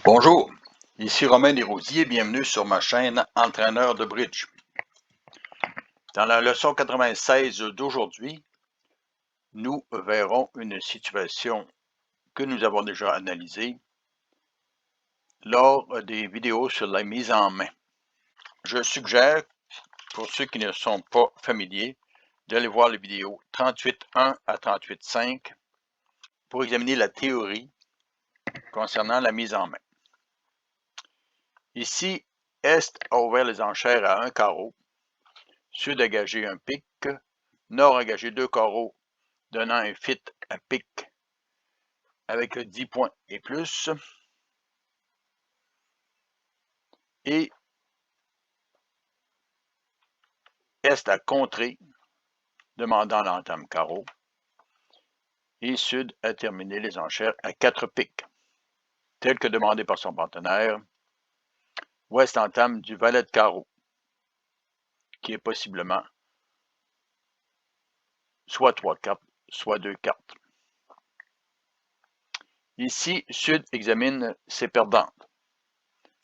Bonjour, ici Romain Desrosiers, bienvenue sur ma chaîne Entraîneur de bridge. Dans la leçon 96 d'aujourd'hui, nous verrons une situation que nous avons déjà analysée lors des vidéos sur la mise en main. Je suggère, pour ceux qui ne sont pas familiers, d'aller voir les vidéos 38.1 à 38.5 pour examiner la théorie concernant la mise en main. Ici, Est a ouvert les enchères à un carreau, Sud a gagé un pic, Nord a gagé deux carreaux, donnant un fit à pic avec 10 points et plus. Et Est a contré, demandant l'entame carreau. Et Sud a terminé les enchères à 4 pics, tel que demandé par son partenaire. Ouest entame du valet de carreau, qui est possiblement soit 3 cartes, soit 2 cartes. Ici, Sud examine ses perdantes.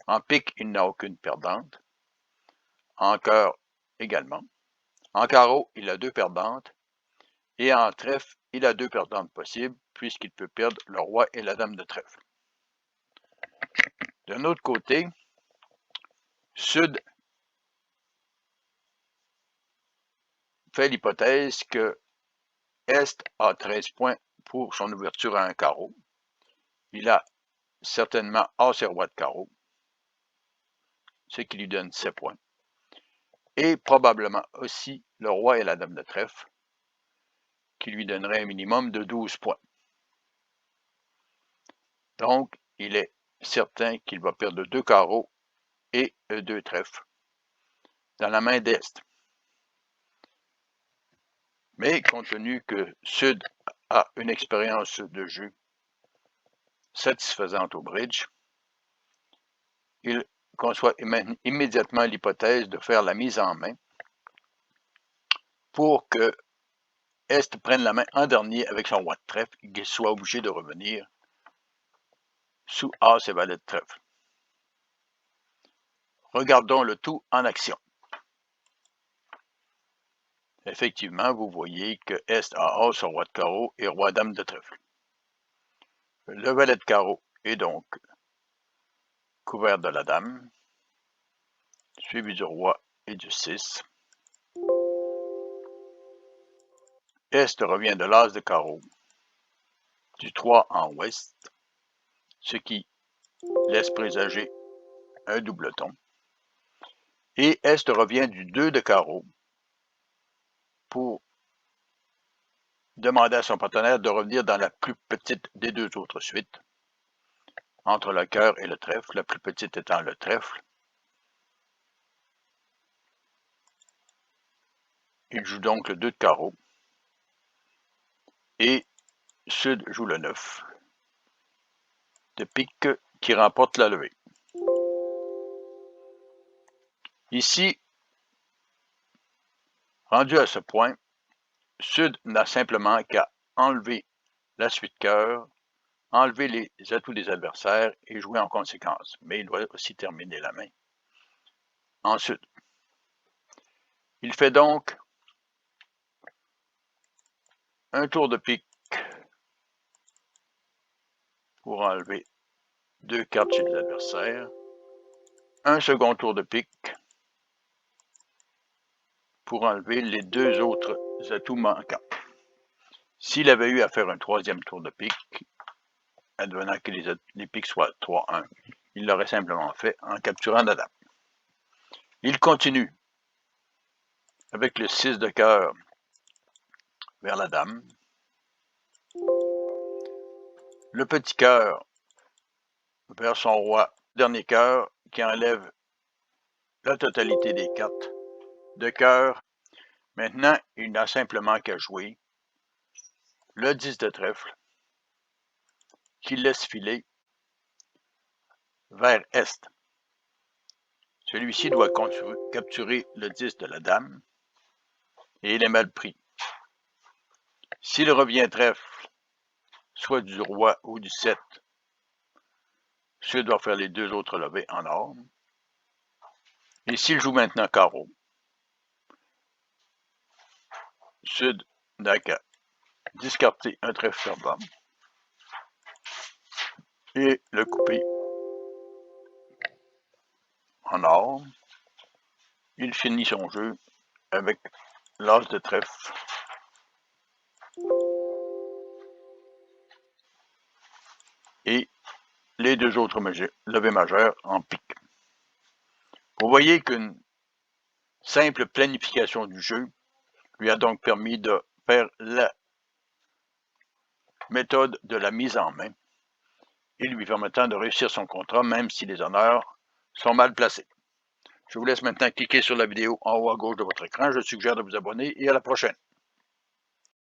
En pique, il n'a aucune perdante. En cœur également. En carreau, il a 2 perdantes. Et en trèfle, il a 2 perdantes possibles, puisqu'il peut perdre le roi et la dame de trèfle. D'un autre côté, Sud fait l'hypothèse que Est a 13 points pour son ouverture à un carreau. Il a certainement As et roi de carreau, ce qui lui donne 7 points. Et probablement aussi le roi et la dame de trèfle, qui lui donnerait un minimum de 12 points. Donc, il est certain qu'il va perdre 2 carreaux et 2 trèfles dans la main d'Est. Mais compte tenu que Sud a une expérience de jeu satisfaisante au bridge, il conçoit immédiatement l'hypothèse de faire la mise en main pour que Est prenne la main en dernier avec son roi de trèfle et qu'il soit obligé de revenir sous As et valet de trèfle. Regardons le tout en action. Effectivement, vous voyez que Est a As, roi de carreau et roi dame de trèfle. Le valet de carreau est donc couvert de la dame, suivi du roi et du 6. Est revient de l'as de carreau, du 3 en ouest, ce qui laisse présager un doubleton. Et Est revient du 2 de carreau pour demander à son partenaire de revenir dans la plus petite des deux autres suites, entre le cœur et le trèfle, la plus petite étant le trèfle. Il joue donc le 2 de carreau. Et Sud joue le 9 de pique qui remporte la levée. Ici, rendu à ce point, Sud n'a simplement qu'à enlever la suite cœur, enlever les atouts des adversaires et jouer en conséquence. Mais il doit aussi terminer la main. Ensuite, il fait donc un tour de pique pour enlever 2 cartes chez les adversaires, un second tour de pique pour enlever les 2 autres atouts manquants. S'il avait eu à faire un 3e tour de pique, advenant que les piques soient 3-1, il l'aurait simplement fait en capturant la dame. Il continue avec le 6 de cœur vers la dame, le petit cœur vers son roi, dernier cœur qui enlève la totalité des cartes de cœur. Maintenant, il n'a simplement qu'à jouer le 10 de trèfle qu'il laisse filer vers Est. Celui-ci doit capturer le 10 de la dame et il est mal pris. S'il revient trèfle, soit du roi ou du 7, Sud va faire les deux autres levées en or. Et s'il joue maintenant carreau, Sud n'a qu'à discarter un trèfle sur bas et le couper en or. Il finit son jeu avec l'as de trèfle et les deux autres levées majeures en pique. Vous voyez qu'une simple planification du jeu lui a donc permis de faire la méthode de la mise en main et lui permettant de réussir son contrat même si les honneurs sont mal placés. Je vous laisse maintenant cliquer sur la vidéo en haut à gauche de votre écran. Je suggère de vous abonner et à la prochaine.